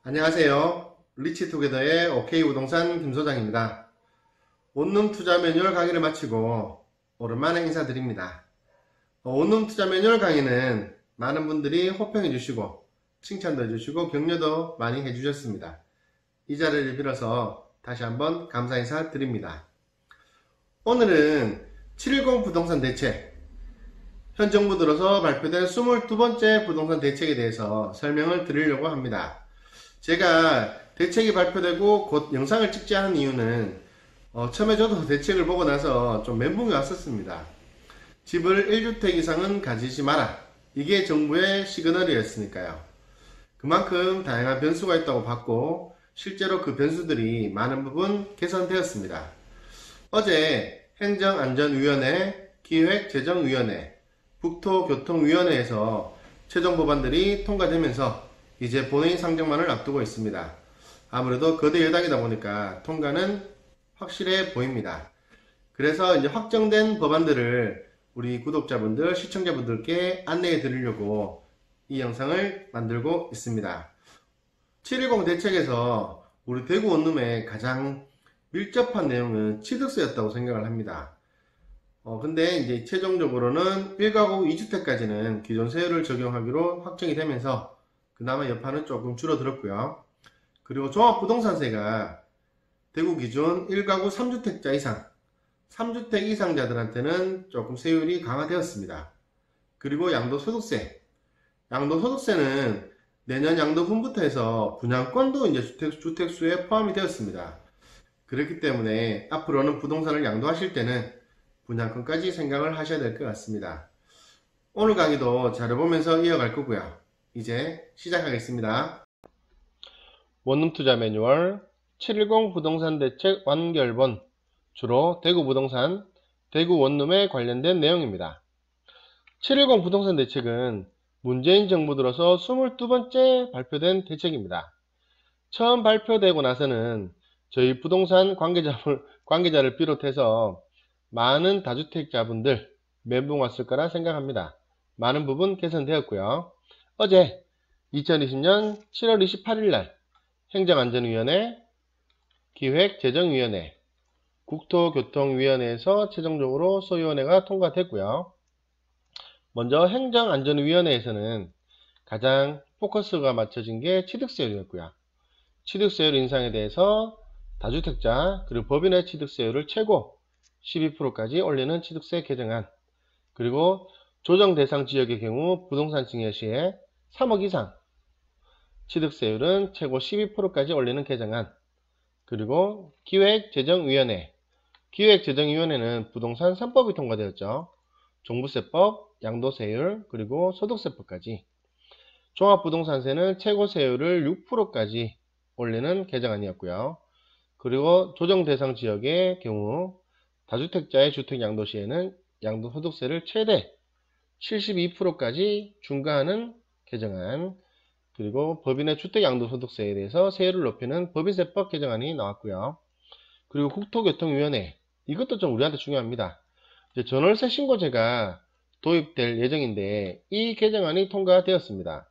안녕하세요. 리치투게더의 OK부동산 김소장입니다. 원룸 투자 매뉴얼 강의를 마치고 오랜만에 인사드립니다. 원룸 투자 매뉴얼 강의는 많은 분들이 호평해 주시고 칭찬도 해주시고 격려도 많이 해주셨습니다. 이 자리를 빌어서 다시 한번 감사 인사 드립니다. 오늘은 710 부동산 대책, 현 정부 들어서 발표된 22번째 부동산 대책에 대해서 설명을 드리려고 합니다. 제가 대책이 발표되고 곧 영상을 찍지 않은 이유는 처음에 저도 대책을 보고 나서 좀 멘붕이 왔었습니다. 집을 1주택 이상은 가지지 마라. 이게 정부의 시그널이었으니까요. 그만큼 다양한 변수가 있다고 봤고 실제로 그 변수들이 많은 부분 개선되었습니다. 어제 행정안전위원회, 기획재정위원회, 국토교통위원회에서 최종 법안들이 통과되면서 이제 본회의 상정만을 앞두고 있습니다. 아무래도 거대 여당이다 보니까 통과는 확실해 보입니다. 그래서 이제 확정된 법안들을 우리 구독자분들, 시청자분들께 안내해 드리려고 이 영상을 만들고 있습니다. 710 대책에서 우리 대구 원룸의 가장 밀접한 내용은 취득세였다고 생각을 합니다. 근데 이제 최종적으로는 1가구 2주택까지는 기존 세율을 적용하기로 확정이 되면서 그나마 여파는 조금 줄어들었고요. 그리고 종합부동산세가 대구 기준 1가구 3주택자 이상, 3주택 이상자들한테는 조금 세율이 강화되었습니다. 그리고 양도소득세. 양도소득세는 내년 양도분부터 해서 분양권도 이제 주택수에 포함이 되었습니다. 그렇기 때문에 앞으로는 부동산을 양도하실 때는 분양권까지 생각을 하셔야 될 것 같습니다. 오늘 강의도 자료 보면서 이어갈 거고요. 이제 시작하겠습니다. 원룸 투자 매뉴얼 710 부동산 대책 완결본, 주로 대구 부동산, 대구 원룸에 관련된 내용입니다. 710 부동산 대책은 문재인 정부 들어서 22번째 발표된 대책입니다. 처음 발표되고 나서는 저희 부동산 관계자를 비롯해서 많은 다주택자분들 멘붕 왔을 거라 생각합니다. 많은 부분 개선되었고요. 어제 2020년 7월 28일 날 행정안전위원회, 기획재정위원회, 국토교통위원회에서 최종적으로 소위원회가 통과됐고요. 먼저 행정안전위원회에서는 가장 포커스가 맞춰진 게 취득세율이었고요. 취득세율 인상에 대해서 다주택자 그리고 법인의 취득세율을 최고 12%까지 올리는 취득세 개정안, 그리고 조정 대상 지역의 경우 부동산 증여 시에 3억 이상 취득세율은 최고 12%까지 올리는 개정안, 그리고 기획재정위원회, 기획재정위원회는 부동산 3법이 통과되었죠. 종부세법, 양도세율, 그리고 소득세법까지. 종합부동산세는 최고 세율을 6%까지 올리는 개정안이었고요. 그리고 조정 대상 지역의 경우 다주택자의 주택 양도 시에는 양도소득세를 최대 72%까지 중과하는 개정안, 그리고 법인의 주택 양도소득세에 대해서 세율을 높이는 법인세법 개정안이 나왔고요. 그리고 국토교통위원회, 이것도 좀 우리한테 중요합니다. 이제 전월세 신고제가 도입될 예정인데 이 개정안이 통과되었습니다.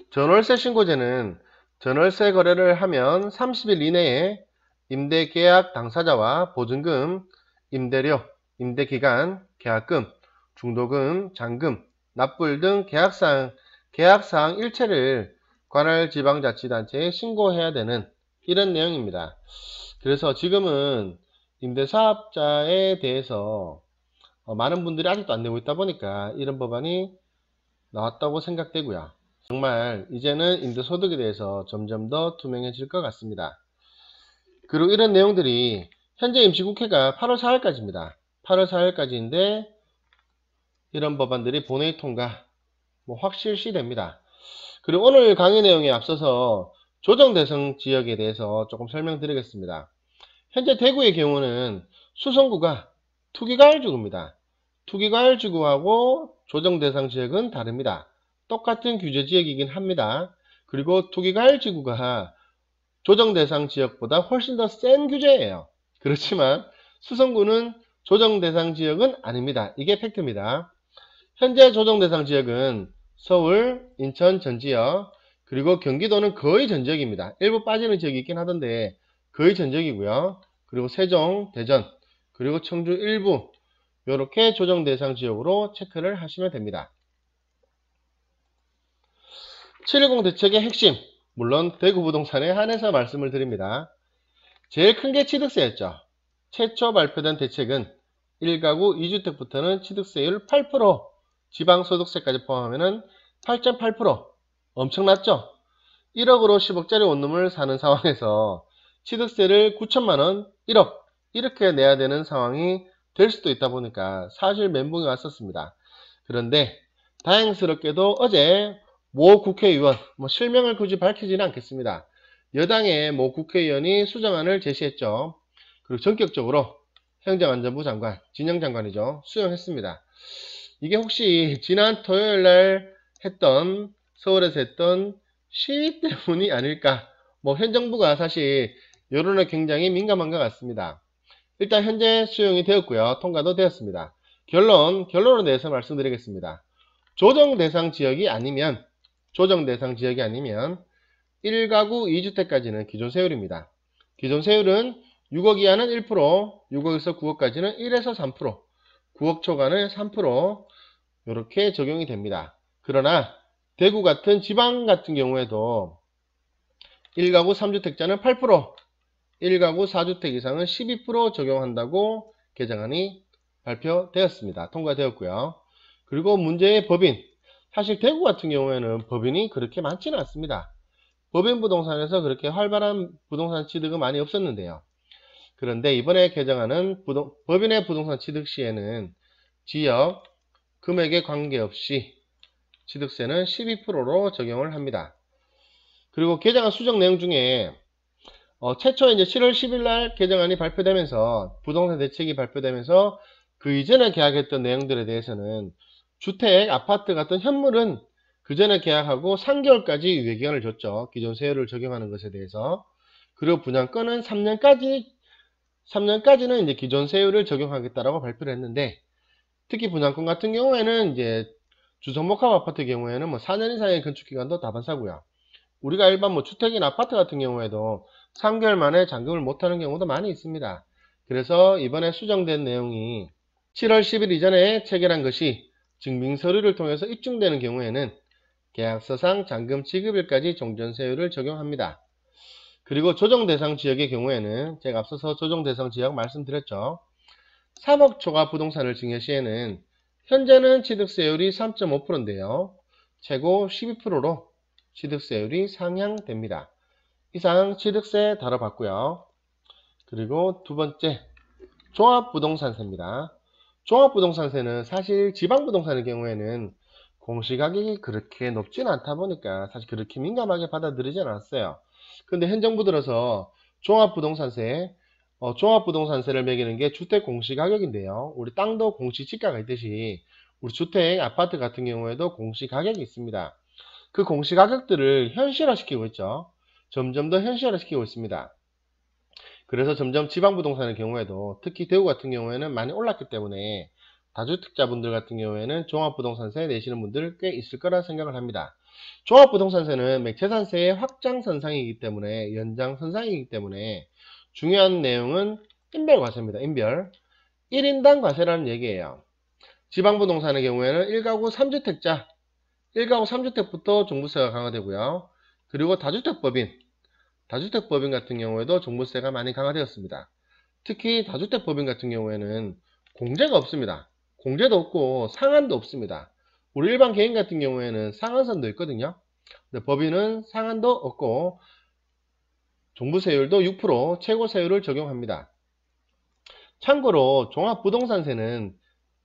전월세 신고제는 전월세 거래를 하면 30일 이내에 임대계약 당사자와 보증금, 임대료, 임대기간, 계약금, 중도금, 잔금, 납부일 등 계약사항 일체를 관할 지방자치단체에 신고해야 되는 이런 내용입니다. 그래서 지금은 임대사업자에 대해서 많은 분들이 아직도 안 내고 있다 보니까 이런 법안이 나왔다고 생각되고요. 정말 이제는 임대소득에 대해서 점점 더 투명해질 것 같습니다. 그리고 이런 내용들이 현재 임시국회가 8월 4일까지입니다. 8월 4일까지인데 이런 법안들이 본회의 통과 확실시 됩니다. 그리고 오늘 강의 내용에 앞서서 조정 대상 지역에 대해서 조금 설명드리겠습니다. 현재 대구의 경우는 수성구가 투기과열지구입니다. 투기과열지구하고 조정 대상 지역은 다릅니다. 똑같은 규제 지역이긴 합니다. 그리고 투기과열지구가 조정 대상 지역보다 훨씬 더 센 규제예요. 그렇지만 수성구는 조정 대상 지역은 아닙니다. 이게 팩트입니다. 현재 조정 대상 지역은 서울, 인천 전 지역, 그리고 경기도는 거의 전 지역입니다. 일부 빠지는 지역이 있긴 하던데 거의 전 지역이고요. 그리고 세종, 대전, 그리고 청주 일부 이렇게 조정 대상 지역으로 체크를 하시면 됩니다. 710 대책의 핵심, 물론 대구 부동산에 한해서 말씀을 드립니다. 제일 큰 게 취득세였죠. 최초 발표된 대책은 1가구 2주택부터는 취득세율 8%, 지방소득세까지 포함하면 8.8%, 엄청났죠? 1억으로 10억짜리 원룸을 사는 상황에서 취득세를 9천만원, 1억 이렇게 내야 되는 상황이 될 수도 있다 보니까 사실 멘붕이 왔었습니다. 그런데 다행스럽게도 어제 모 국회의원, 실명을 굳이 밝히지는 않겠습니다. 여당의 모 국회의원이 수정안을 제시했죠. 그리고 전격적으로 행정안전부 장관, 진영장관이죠. 수용했습니다. 이게 혹시 지난 토요일날 했던 서울에서 했던 시위 때문이 아닐까. 현 정부가 사실 여론에 굉장히 민감한 것 같습니다. 일단 현재 수용이 되었고요. 통과도 되었습니다. 결론에 대해서 말씀드리겠습니다. 조정 대상 지역이 아니면 1가구 2주택까지는 기존 세율입니다. 기존 세율은 6억 이하는 1%, 6억에서 9억까지는 1에서 3%, 9억 초과는 3% 이렇게 적용이 됩니다. 그러나 대구 같은 지방 같은 경우에도 1가구 3주택자는 8%, 1가구 4주택 이상은 12% 적용한다고 개정안이 발표되었습니다. 통과되었고요. 그리고 문제의 법인, 사실 대구 같은 경우에는 법인이 그렇게 많지는 않습니다. 법인 부동산에서 그렇게 활발한 부동산 취득은 많이 없었는데요. 그런데 이번에 개정하는 법인의 부동산 취득 시에는 지역, 금액에 관계없이 취득세는 12%로 적용을 합니다. 그리고 개정안 수정 내용 중에 최초 이제 7월 10일 날 개정안이 발표되면서 부동산 대책이 발표되면서 그 이전에 계약했던 내용들에 대해서는 주택, 아파트 같은 현물은 그 전에 계약하고 3개월까지 유예기간을 줬죠. 기존 세율을 적용하는 것에 대해서. 그리고 분양권은 3년까지는 이제 기존 세율을 적용하겠다라고 발표를 했는데, 특히 분양권 같은 경우에는 이제 주택목합 아파트 경우에는 4년 이상의 건축기간도 다반사고요. 우리가 일반 주택이나 아파트 같은 경우에도 3개월 만에 잔금을 못하는 경우도 많이 있습니다. 그래서 이번에 수정된 내용이 7월 10일 이전에 체결한 것이 증빙서류를 통해서 입증되는 경우에는 계약서상 잔금 지급일까지 종전세율을 적용합니다. 그리고 조정대상 지역의 경우에는 제가 앞서서 조정대상 지역 말씀드렸죠. 3억 초과 부동산을 증여 시에는 현재는 취득세율이 3.5%인데요. 최고 12%로 취득세율이 상향됩니다. 이상 취득세 다뤄봤고요. 그리고 두 번째, 종합부동산세입니다. 종합부동산세는 사실 지방부동산의 경우에는 공시가격이 그렇게 높진 않다 보니까 사실 그렇게 민감하게 받아들이진 않았어요. 근데 현 정부 들어서 종합부동산세를 매기는 게 주택 공시가격인데요. 우리 땅도 공시지가가 있듯이 우리 주택, 아파트 같은 경우에도 공시가격이 있습니다. 그 공시가격들을 현실화시키고 있죠. 점점 더 현실화시키고 있습니다. 그래서 점점 지방부동산의 경우에도 특히 대구 같은 경우에는 많이 올랐기 때문에 다주택자분들 같은 경우에는 종합부동산세 내시는 분들 꽤 있을 거라 생각을 합니다. 종합부동산세는 맥재산세의 확장선상이기 때문에 연장선상이기 때문에 중요한 내용은 인별과세입니다. 인별 1인당 과세라는 얘기예요. 지방부동산의 경우에는 1가구 3주택부터 종부세가 강화되고요. 그리고 다주택법인 같은 경우에도 종부세가 많이 강화되었습니다. 특히 다주택법인 같은 경우에는 공제가 없습니다. 공제도 없고 상한도 없습니다. 우리 일반 개인 같은 경우에는 상한선도 있거든요. 근데 법인은 상한도 없고 종부세율도 6% 최고세율을 적용합니다. 참고로 종합부동산세는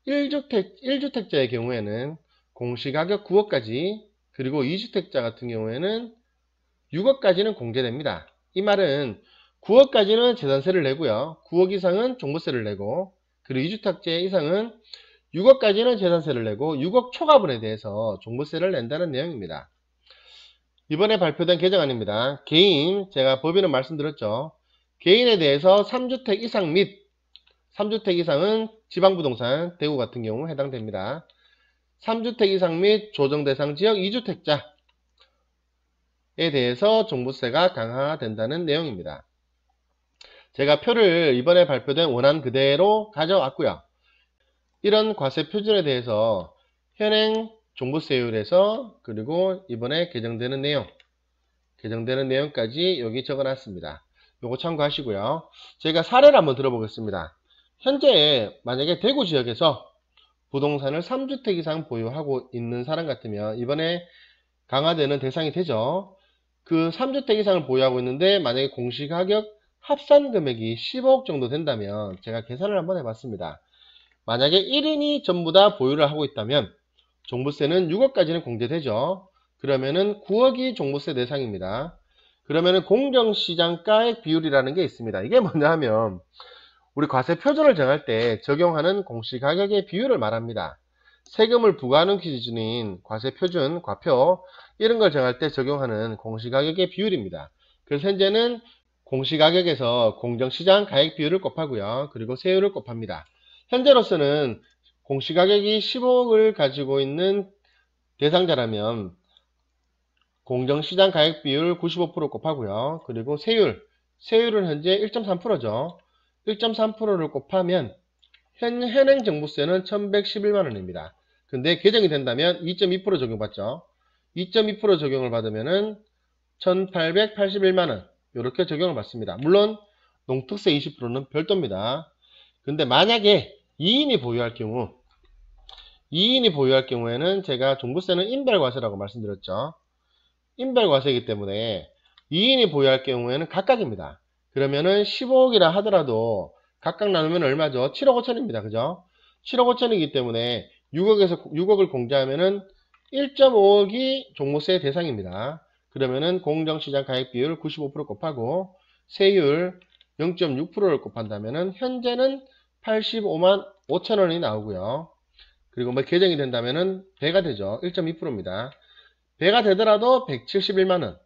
1주택자의 경우에는 공시가격 9억까지, 그리고 2주택자 같은 경우에는 6억까지는 공제됩니다. 이 말은 9억까지는 재산세를 내고요. 9억 이상은 종부세를 내고, 그리고 2주택자 이상은 6억까지는 재산세를 내고 6억 초과분에 대해서 종부세를 낸다는 내용입니다. 이번에 발표된 개정안입니다. 개인, 제가 법인은 말씀드렸죠. 개인에 대해서 3주택 이상 및 3주택 이상은 지방부동산, 대구 같은 경우 해당됩니다. 3주택 이상 및 조정대상 지역 2주택자 대해서 종부세가 강화된다는 내용입니다. 제가 표를 이번에 발표된 원안 그대로 가져왔고요. 이런 과세 표준에 대해서 현행 종부세율에서 그리고 이번에 개정되는 내용까지 여기 적어놨습니다. 요거 참고하시고요. 제가 사례를 한번 들어보겠습니다. 현재 만약에 대구 지역에서 부동산을 3주택 이상 보유하고 있는 사람 같으면 이번에 강화되는 대상이 되죠. 그 3주택 이상을 보유하고 있는데 만약에 공시가격 합산 금액이 15억 정도 된다면 제가 계산을 한번 해봤습니다. 만약에 1인이 전부 다 보유를 하고 있다면 종부세는 6억까지는 공제되죠. 그러면은 9억이 종부세 대상입니다. 그러면은 공정시장가액 비율이라는 게 있습니다. 이게 뭐냐 하면 우리 과세 표준을 정할 때 적용하는 공시가격의 비율을 말합니다. 세금을 부과하는 기준인 과세 표준, 과표 이런 걸 정할 때 적용하는 공시가격의 비율입니다. 그래서 현재는 공시가격에서 공정시장 가액 비율을 곱하고요. 그리고 세율을 곱합니다. 현재로서는 공시가격이 15억을 가지고 있는 대상자라면 공정시장 가액 비율 95% 곱하고요. 그리고 세율은 현재 1.3%죠. 1.3%를 곱하면 현행 종부세는 1111만원입니다. 근데 개정이 된다면 2.2% 적용받죠. 2.2% 적용을 받으면은 1881만원 이렇게 적용을 받습니다. 물론 농특세 20%는 별도입니다. 근데 만약에 2인이 보유할 경우에는 제가 종부세는 인별과세라고 말씀드렸죠. 인별과세이기 때문에 2인이 보유할 경우에는 각각입니다. 그러면은 15억이라 하더라도 각각 나누면 얼마죠? 7억 5천입니다. 그죠? 7억 5천이기 때문에 6억을 공제하면은 1.5억이 종부세 대상입니다. 그러면은 공정시장 가액비율 95% 곱하고 세율 0.6%를 곱한다면은 현재는 85만 5천원이 나오고요. 그리고 뭐 개정이 된다면은 배가 되죠. 1.2%입니다. 배가 되더라도 171만원.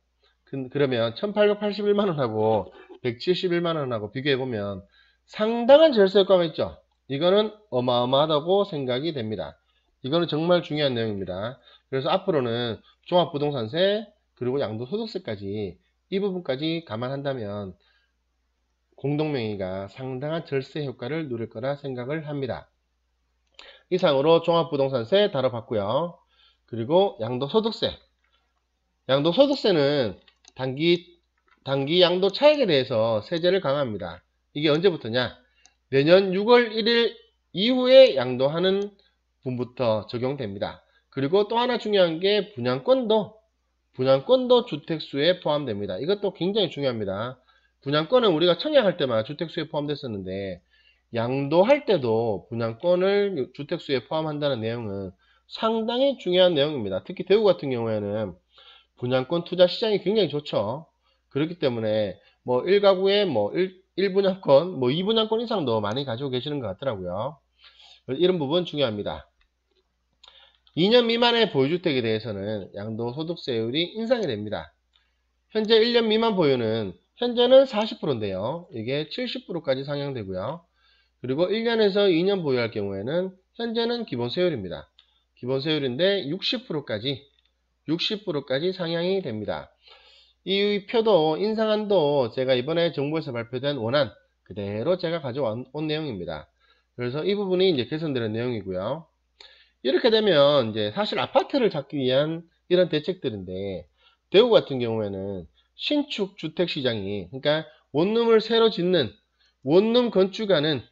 그러면 1881만원하고 171만원하고 비교해보면 상당한 절세 효과가 있죠. 이거는 어마어마하다고 생각이 됩니다. 이거는 정말 중요한 내용입니다. 그래서 앞으로는 종합부동산세 그리고 양도소득세까지 이 부분까지 감안한다면 공동명의가 상당한 절세 효과를 누릴 거라 생각을 합니다. 이상으로 종합부동산세 다뤄봤고요. 그리고 양도소득세. 양도소득세는 단기 양도 차익에 대해서 세제를 강화합니다. 이게 언제부터냐? 내년 6월 1일 이후에 양도하는 분부터 적용됩니다. 그리고 또 하나 중요한 게 분양권도 주택수에 포함됩니다. 이것도 굉장히 중요합니다. 분양권은 우리가 청약할 때만 주택수에 포함됐었는데 양도할 때도 분양권을 주택수에 포함한다는 내용은 상당히 중요한 내용입니다. 특히 대구 같은 경우에는 분양권 투자 시장이 굉장히 좋죠. 그렇기 때문에 뭐 1가구에 뭐 1분양권, 뭐 2분양권 이상도 많이 가지고 계시는 것 같더라고요. 이런 부분 중요합니다. 2년 미만의 보유주택에 대해서는 양도소득세율이 인상이 됩니다. 현재 1년 미만 보유는 현재는 40%인데요. 이게 70%까지 상향되고요. 그리고 1년에서 2년 보유할 경우에는 현재는 기본세율입니다. 기본세율인데 60%까지 상향이 됩니다. 이 표도 인상안도 제가 이번에 정부에서 발표된 원안 그대로 제가 가져온 내용입니다. 그래서 이 부분이 이제 개선되는 내용이고요. 이렇게 되면 이제 사실 아파트를 잡기 위한 이런 대책들인데 대구 같은 경우에는 신축 주택 시장이 그러니까 원룸을 새로 짓는 원룸 건축하는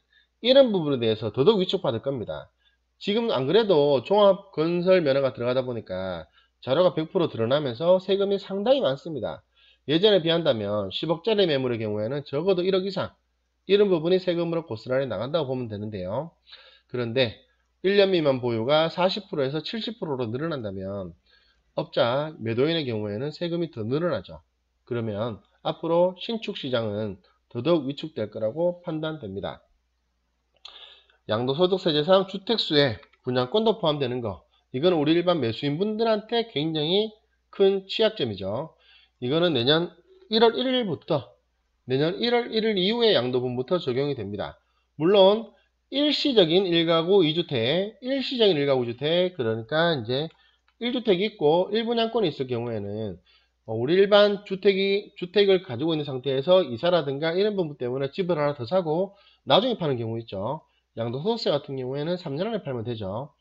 이런 부분에 대해서 더더욱 위축받을 겁니다. 지금 안 그래도 종합건설 면허가 들어가다 보니까 자료가 100% 드러나면서 세금이 상당히 많습니다. 예전에 비한다면 10억짜리 매물의 경우에는 적어도 1억 이상 이런 부분이 세금으로 고스란히 나간다고 보면 되는데요. 그런데 1년 미만 보유가 40%에서 70%로 늘어난다면 업자, 매도인의 경우에는 세금이 더 늘어나죠. 그러면 앞으로 신축 시장은 더더욱 위축될 거라고 판단됩니다. 양도소득세제상 주택수에 분양권도 포함되는 거 이건 우리 일반 매수인분들한테 굉장히 큰 취약점이죠. 이거는 내년 1월 1일부터 내년 1월 1일 이후의 양도분부터 적용이 됩니다. 물론 일시적인 1가구 2주택 그러니까 이제 1주택이 있고 1분양권이 있을 경우에는 우리 일반 주택을 가지고 있는 상태에서 이사라든가 이런 부분 때문에 집을 하나 더 사고 나중에 파는 경우 있죠. 양도소득세 같은 경우에는 3년 안에 팔면 되죠.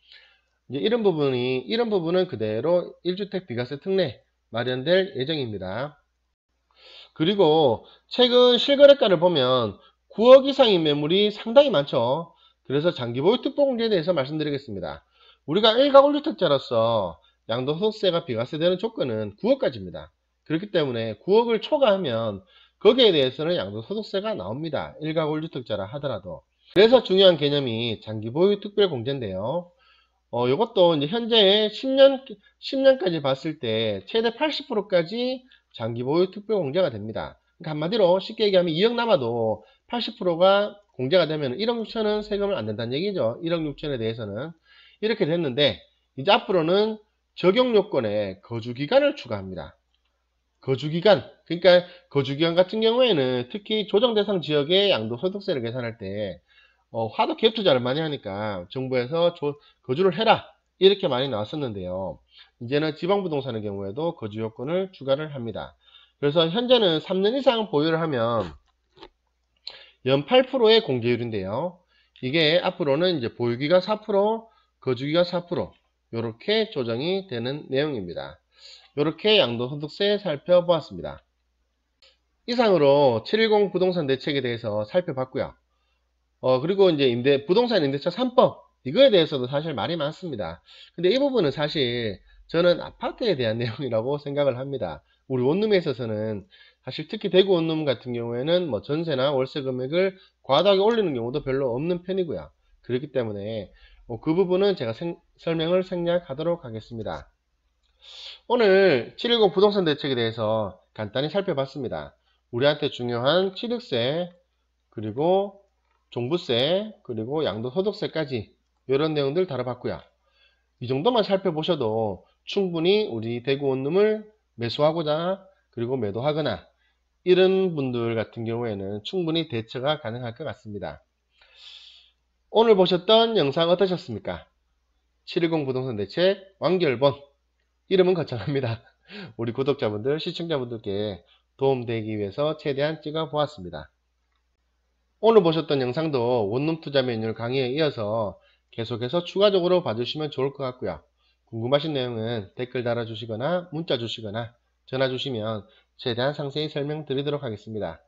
이제 이런 부분은 그대로 1주택 비과세 특례 마련될 예정입니다. 그리고 최근 실거래가를 보면 9억 이상인 매물이 상당히 많죠. 그래서 장기보유 특보공제에 대해서 말씀드리겠습니다. 우리가 1가구 1주택자로서 양도소득세가 비과세되는 조건은 9억까지입니다. 그렇기 때문에 9억을 초과하면 거기에 대해서는 양도소득세가 나옵니다. 1가구 1주택자라 하더라도. 그래서 중요한 개념이 장기보유 특별공제인데요. 이것도 이제 현재 10년까지 봤을 때 최대 80%까지 장기보유 특별공제가 됩니다. 그러니까 한마디로 쉽게 얘기하면 2억 남아도 80%가 공제가 되면 1억 6천은 세금을 안 낸다는 얘기죠. 1억 6천에 대해서는. 이렇게 됐는데 이제 앞으로는 적용 요건에 거주기간을 추가합니다. 거주기간, 그러니까 거주기간 같은 경우에는 특히 조정대상 지역의 양도소득세를 계산할 때 하도 갭 투자를 많이 하니까 정부에서 거주를 해라 이렇게 많이 나왔었는데요. 이제는 지방부동산의 경우에도 거주 요건을 추가를 합니다. 그래서 현재는 3년 이상 보유를 하면 연 8%의 공제율인데요. 이게 앞으로는 이제 보유기간 4%, 거주기간 4% 이렇게 조정이 되는 내용입니다. 이렇게 양도소득세 살펴보았습니다. 이상으로 710 부동산 대책에 대해서 살펴봤고요. 그리고 이제 부동산 임대차 3법 이거에 대해서도 사실 말이 많습니다. 근데 이 부분은 사실 저는 아파트에 대한 내용이라고 생각을 합니다. 우리 원룸에 있어서는 사실 특히 대구 원룸 같은 경우에는 뭐 전세나 월세 금액을 과다하게 올리는 경우도 별로 없는 편이고요. 그렇기 때문에 그 부분은 제가 설명을 생략하도록 하겠습니다. 오늘 710 부동산 대책에 대해서 간단히 살펴봤습니다. 우리한테 중요한 취득세, 그리고 종부세, 그리고 양도소득세까지 이런 내용들 다뤄봤고요. 이 정도만 살펴보셔도 충분히 우리 대구 원룸을 매수하고자 그리고 매도하거나 이런 분들 같은 경우에는 충분히 대처가 가능할 것 같습니다. 오늘 보셨던 영상 어떠셨습니까? 710 부동산 대책 완결본 이름은 거창합니다. 우리 구독자분들, 시청자분들께 도움되기 위해서 최대한 찍어 보았습니다. 오늘 보셨던 영상도 원룸 투자 매뉴얼 강의에 이어서 계속해서 추가적으로 봐주시면 좋을 것 같고요. 궁금하신 내용은 댓글 달아주시거나 문자 주시거나 전화 주시면 최대한 상세히 설명드리도록 하겠습니다.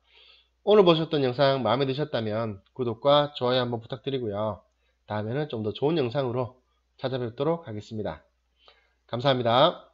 오늘 보셨던 영상 마음에 드셨다면 구독과 좋아요 한번 부탁드리고요. 다음에는 좀 더 좋은 영상으로 찾아뵙도록 하겠습니다. 감사합니다.